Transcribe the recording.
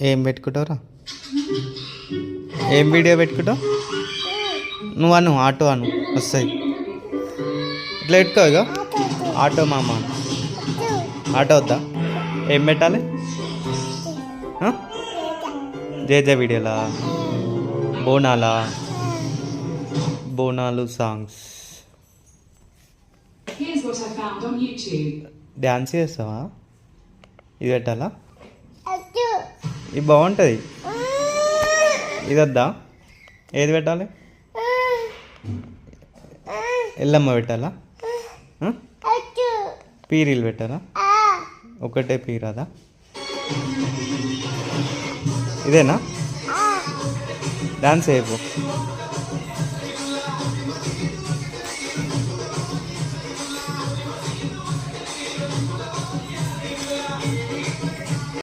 ఏం పెట్టుకుంటావురా? ఏం వీడియో పెట్టుకుంటావు? నువ్వు అను ఆటో అను వస్తాయి. ఇట్లా పెట్టుకో ఇక ఆటో మామ. ఆటో వద్దా? ఏం పెట్టాలి? జేజే వీడియోలా? బోనాలా? బోనాలు సాంగ్స్ డ్యాన్స్ చేస్తావా? ఇది పెట్టాలా? ఇది బాగుంటుంది. ఇది వద్దా? ఏది పెట్టాలి? ఎల్లమ్మ పెట్టాలా? పీరీలు పెట్టాలా? ఒకటే పీరాదా? ఇదేనా? డాన్స్ అయిపో.